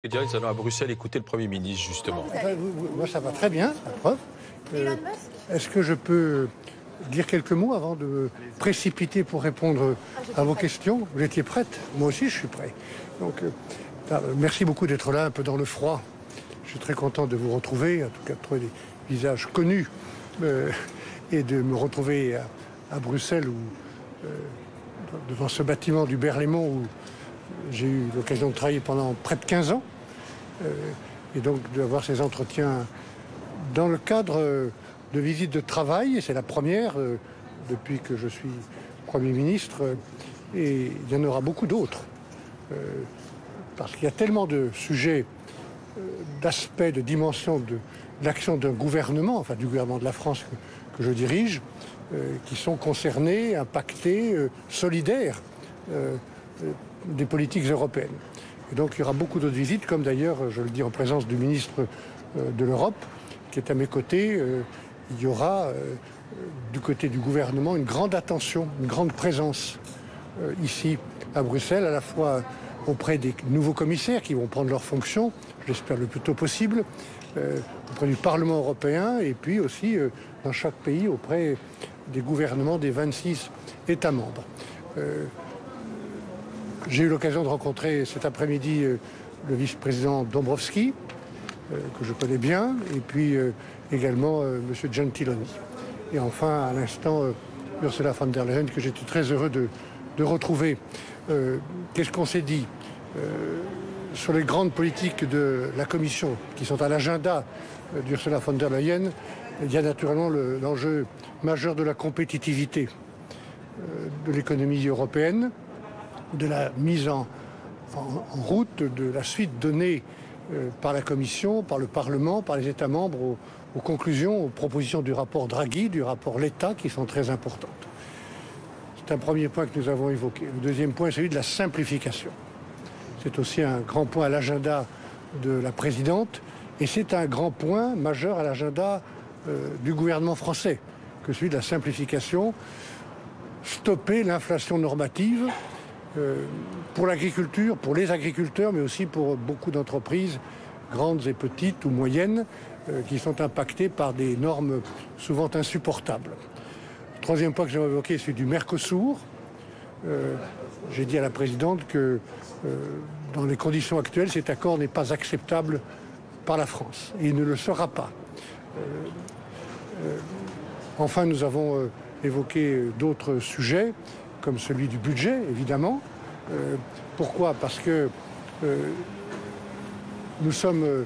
Et dire, ils allons à Bruxelles écouter le Premier ministre, justement. Moi, ça va très bien, la preuve. Est-ce que je peux dire quelques mots avant de me précipiter pour répondre à vos questions? Vous étiez prête? Moi aussi, je suis prêt. Donc, merci beaucoup d'être là, un peu dans le froid. Je suis très content de vous retrouver, en tout cas de trouver des visages connus, et de me retrouver à Bruxelles, devant ce bâtiment du Berlaymont où j'ai eu l'occasion de travailler pendant près de 15 ans. Et donc d'avoir ces entretiens dans le cadre de visites de travail, et c'est la première depuis que je suis Premier ministre, et il y en aura beaucoup d'autres, parce qu'il y a tellement de sujets, d'aspects, de dimensions de l'action d'un gouvernement, enfin du gouvernement de la France que je dirige, qui sont concernés, impactés, solidaires des politiques européennes. Et donc il y aura beaucoup d'autres visites, comme d'ailleurs, je le dis en présence du ministre de l'Europe, qui est à mes côtés. Il y aura du côté du gouvernement une grande attention, une grande présence ici à Bruxelles, à la fois auprès des nouveaux commissaires qui vont prendre leurs fonctions, je l'espère le plus tôt possible, auprès du Parlement européen, et puis aussi dans chaque pays auprès des gouvernements des 26 États membres. J'ai eu l'occasion de rencontrer cet après-midi le vice-président Dombrovskis, que je connais bien, et puis également M. Gentiloni. Et enfin, à l'instant, Ursula von der Leyen, que j'étais très heureux de retrouver. Qu'est-ce qu'on s'est dit sur les grandes politiques de la Commission, qui sont à l'agenda d'Ursula von der Leyen? Il y a naturellement l'enjeu majeur de la compétitivité de l'économie européenne, de la mise en route de la suite donnée par la Commission, par le Parlement, par les États membres aux conclusions, aux propositions du rapport Draghi, du rapport Letta, qui sont très importantes. C'est un premier point que nous avons évoqué. Le deuxième point est celui de la simplification. C'est aussi un grand point à l'agenda de la présidente, et c'est un grand point majeur à l'agenda du gouvernement français, que celui de la simplification. Stopper l'inflation normative, pour l'agriculture, pour les agriculteurs, mais aussi pour beaucoup d'entreprises, grandes et petites ou moyennes, qui sont impactées par des normes souvent insupportables. Le troisième point que j'aimerais évoquer, c'est celui du Mercosur. J'ai dit à la présidente que dans les conditions actuelles, cet accord n'est pas acceptable par la France, et il ne le sera pas. Enfin, nous avons évoqué d'autres sujets, comme celui du budget, évidemment. Pourquoi? Parce que nous sommes,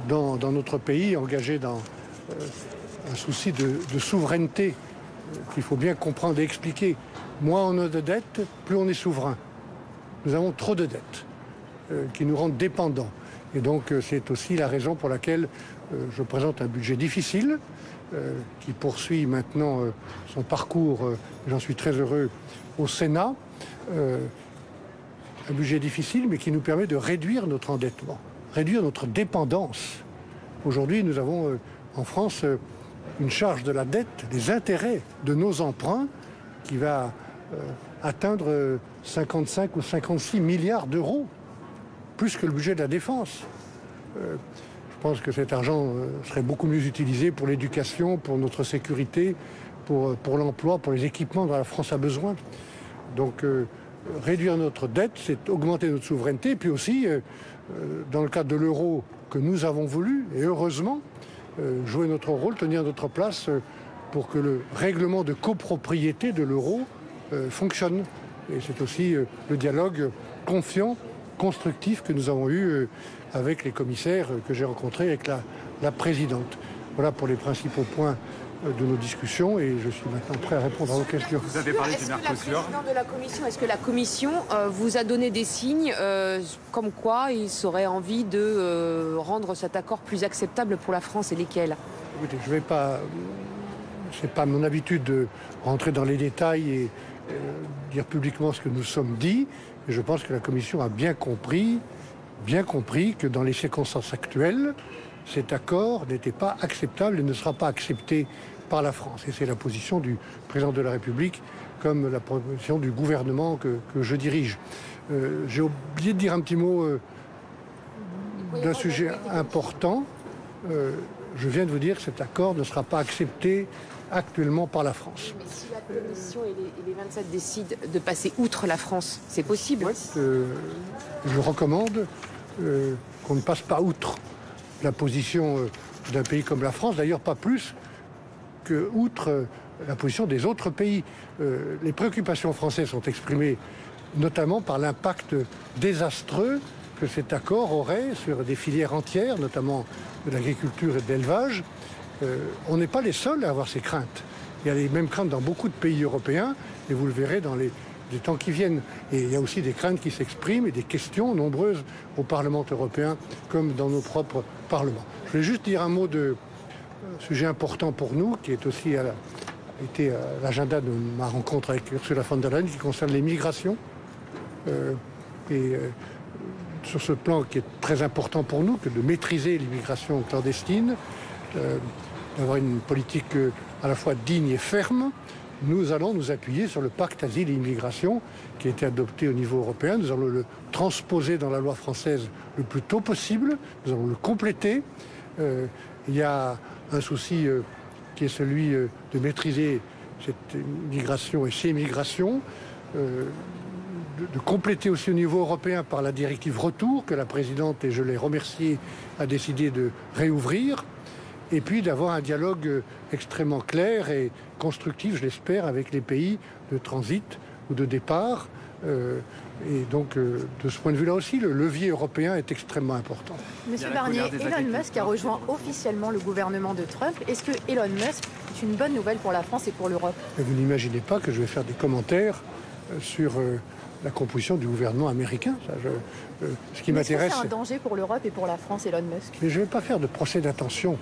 dans notre pays, engagés dans un souci de souveraineté qu'il faut bien comprendre et expliquer. Moins on a de dettes, plus on est souverain. Nous avons trop de dettes qui nous rendent dépendants. Et donc c'est aussi la raison pour laquelle je présente un budget difficile, qui poursuit maintenant son parcours, j'en suis très heureux, au Sénat. Un budget difficile, mais qui nous permet de réduire notre endettement, réduire notre dépendance. Aujourd'hui, nous avons en France une charge de la dette, des intérêts de nos emprunts, qui va atteindre 55 ou 56 milliards d'euros, plus que le budget de la défense. Je pense que cet argent serait beaucoup mieux utilisé pour l'éducation, pour notre sécurité, pour l'emploi, pour les équipements dont la France a besoin. Donc réduire notre dette, c'est augmenter notre souveraineté, et puis aussi, dans le cadre de l'euro que nous avons voulu, et heureusement, jouer notre rôle, tenir notre place pour que le règlement de copropriété de l'euro fonctionne. Et c'est aussi le dialogue confiant, constructif que nous avons eu avec les commissaires que j'ai rencontrés, avec la présidente. Voilà pour les principaux points de nos discussions, et je suis maintenant prêt à répondre à vos questions. Vous avez parlé du Mercosur. Est-ce que la Commission vous a donné des signes comme quoi il aurait envie de rendre cet accord plus acceptable pour la France, et lesquels? Écoutez, je ne vais pas... C'est pas mon habitude de rentrer dans les détails et dire publiquement ce que nous sommes dit. Et je pense que la Commission a bien compris que dans les circonstances actuelles, cet accord n'était pas acceptable et ne sera pas accepté par la France. Et c'est la position du président de la République comme la position du gouvernement que je dirige. J'ai oublié de dire un petit mot d'un sujet important. Je viens de vous dire que cet accord ne sera pas accepté actuellement par la France. Mais si la Commission et les 27 décident de passer outre la France, c'est possible? Je recommande qu'on ne passe pas outre la position d'un pays comme la France, d'ailleurs pas plus que outre la position des autres pays. Les préoccupations françaises sont exprimées notamment par l'impact désastreux que cet accord aurait sur des filières entières, notamment de l'agriculture et de l'élevage. On n'est pas les seuls à avoir ces craintes. Il y a les mêmes craintes dans beaucoup de pays européens, et vous le verrez dans les temps qui viennent. Et il y a aussi des craintes qui s'expriment et des questions nombreuses au Parlement européen, comme dans nos propres parlements. Je voulais juste dire un mot de sujet important pour nous, qui est aussi été à l'agenda de ma rencontre avec Ursula von der Leyen, qui concerne les migrations. Sur ce plan qui est très important pour nous, que de maîtriser l'immigration clandestine, d'avoir une politique à la fois digne et ferme, nous allons nous appuyer sur le pacte asile et immigration qui a été adopté au niveau européen. Nous allons le transposer dans la loi française le plus tôt possible. Nous allons le compléter. Il y a un souci qui est celui de maîtriser cette migration et ces migrations, de compléter aussi au niveau européen par la directive retour que la présidente, et je l'ai remerciée, a décidé de réouvrir, et puis d'avoir un dialogue extrêmement clair et constructif, je l'espère, avec les pays de transit ou de départ. Et donc, de ce point de vue-là aussi, le levier européen est extrêmement important. Monsieur Barnier, Elon Musk a rejoint officiellement le gouvernement de Trump. Est-ce que Elon Musk est une bonne nouvelle pour la France et pour l'Europe? Vous n'imaginez pas que je vais faire des commentaires sur la composition du gouvernement américain. Ce qui m'intéresse, c'est un danger pour l'Europe et pour la France, Elon Musk. Mais je ne vais pas faire de procès d'intention.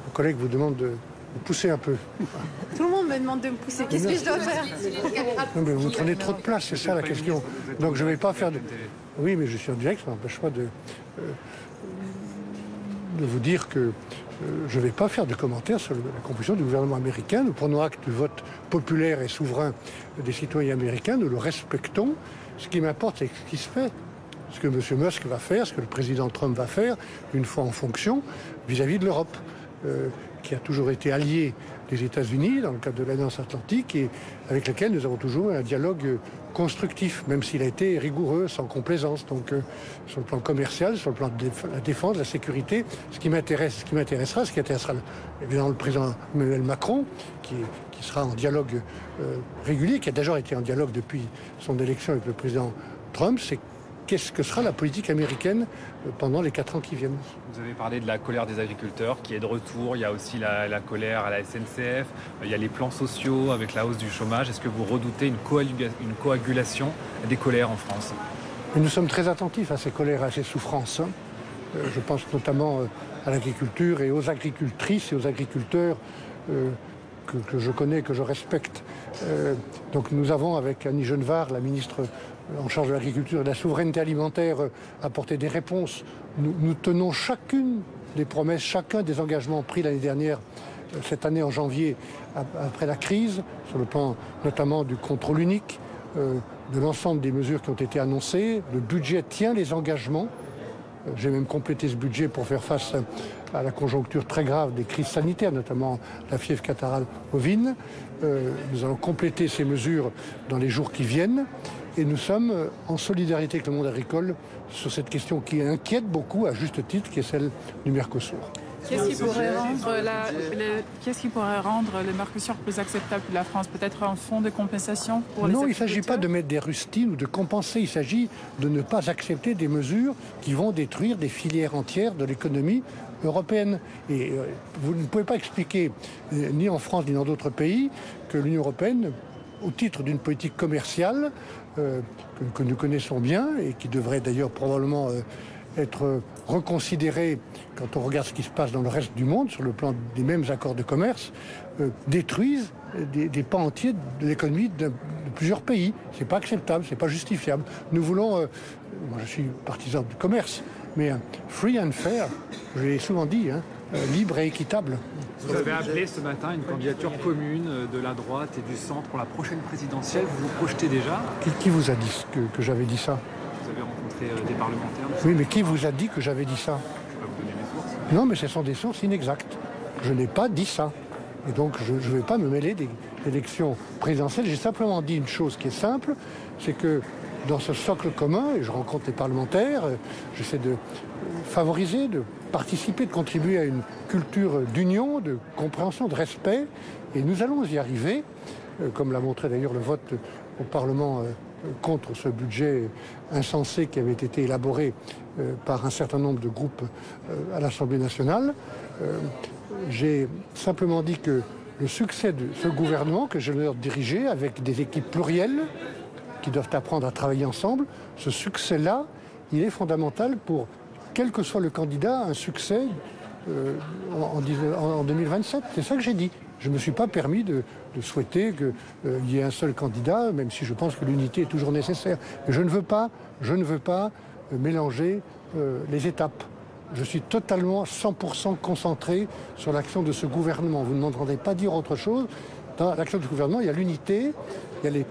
Vos collègues vous demandent de pousser un peu. Tout le monde me demande de me pousser. Qu'est-ce que je dois faire? Non, mais vous prenez trop de place, c'est ça la question. Donc je ne vais pas faire de... Oui, mais je suis en direct, ça n'empêche pas de vous dire que je ne vais pas faire de commentaires sur la composition du gouvernement américain. Nous prenons acte du vote populaire et souverain des citoyens américains. Nous le respectons. Ce qui m'importe, c'est ce qui se fait. Ce que M. Musk va faire, ce que le président Trump va faire, une fois en fonction, vis-à-vis de l'Europe, qui a toujours été allié des États-Unis dans le cadre de l'Alliance Atlantique et avec laquelle nous avons toujours eu un dialogue constructif, même s'il a été rigoureux, sans complaisance. Donc sur le plan commercial, sur le plan de la défense, la sécurité, ce qui intéressera évidemment le président Emmanuel Macron, qui sera en dialogue régulier, qui a déjà été en dialogue depuis son élection avec le président Trump, c'est qu'est-ce que sera la politique américaine pendant les 4 ans qui viennent. Vous avez parlé de la colère des agriculteurs qui est de retour. Il y a aussi la colère à la SNCF. Il y a les plans sociaux avec la hausse du chômage. Est-ce que vous redoutez une coagulation des colères en France? Et nous sommes très attentifs à ces colères, à ces souffrances. Je pense notamment à l'agriculture et aux agricultrices et aux agriculteurs que je connais, que je respecte. Donc nous avons, avec Annie Genevard, la ministre en charge de l'agriculture et de la souveraineté alimentaire, apporté des réponses. Nous tenons chacune des promesses, chacun des engagements pris l'année dernière, cette année en janvier, après la crise, sur le plan notamment du contrôle unique, de l'ensemble des mesures qui ont été annoncées. Le budget tient les engagements. J'ai même complété ce budget pour faire face à la conjoncture très grave des crises sanitaires, notamment la fièvre catarrhale bovine. Nous allons compléter ces mesures dans les jours qui viennent. Et nous sommes en solidarité avec le monde agricole sur cette question qui inquiète beaucoup, à juste titre, qui est celle du Mercosur. Qu'est-ce qui pourrait rendre le Mercosur plus acceptable pour la France? Peut-être un fonds de compensation pour les agriculteurs? Non, il ne s'agit pas de mettre des rustines ou de compenser. Il s'agit de ne pas accepter des mesures qui vont détruire des filières entières de l'économie européenne. Et vous ne pouvez pas expliquer, ni en France ni dans d'autres pays, que l'Union européenne, au titre d'une politique commerciale que nous connaissons bien et qui devrait d'ailleurs probablement être reconsidérée quand on regarde ce qui se passe dans le reste du monde sur le plan des mêmes accords de commerce, détruisent des pans entiers de l'économie de plusieurs pays. C'est pas acceptable, c'est pas justifiable. Nous voulons, moi je suis partisan du commerce, mais free and fair, je l'ai souvent dit, libre et équitable. Vous avez appelé ce matin une candidature commune de la droite et du centre pour la prochaine présidentielle. Vous vous projetez déjà? Qui vous a dit que j'avais dit ça? Vous avez rencontré des parlementaires. Oui, mais qui vous a dit que j'avais dit ça? Je vais vous donner mes sources. Non, mais ce sont des sources inexactes. Je n'ai pas dit ça. Et donc, je ne vais pas me mêler des élections présidentielles. J'ai simplement dit une chose qui est simple, c'est que dans ce socle commun, et je rencontre les parlementaires, j'essaie de favoriser, de participer, de contribuer à une culture d'union, de compréhension, de respect. Et nous allons y arriver, comme l'a montré d'ailleurs le vote au Parlement contre ce budget insensé qui avait été élaboré par un certain nombre de groupes à l'Assemblée nationale. J'ai simplement dit que le succès de ce gouvernement que je vais diriger avec des équipes plurielles qui doivent apprendre à travailler ensemble, ce succès-là, il est fondamental pour, quel que soit le candidat, un succès en 2027. C'est ça que j'ai dit. Je ne me suis pas permis de souhaiter qu'il y ait un seul candidat, même si je pense que l'unité est toujours nécessaire. Mais je ne veux pas mélanger les étapes. Je suis totalement 100% concentré sur l'action de ce gouvernement. Vous ne m'entendez pas dire autre chose. Dans l'action du gouvernement, il y a l'unité, il y a les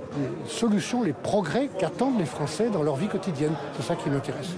solutions, les progrès qu'attendent les Français dans leur vie quotidienne. C'est ça qui m'intéresse.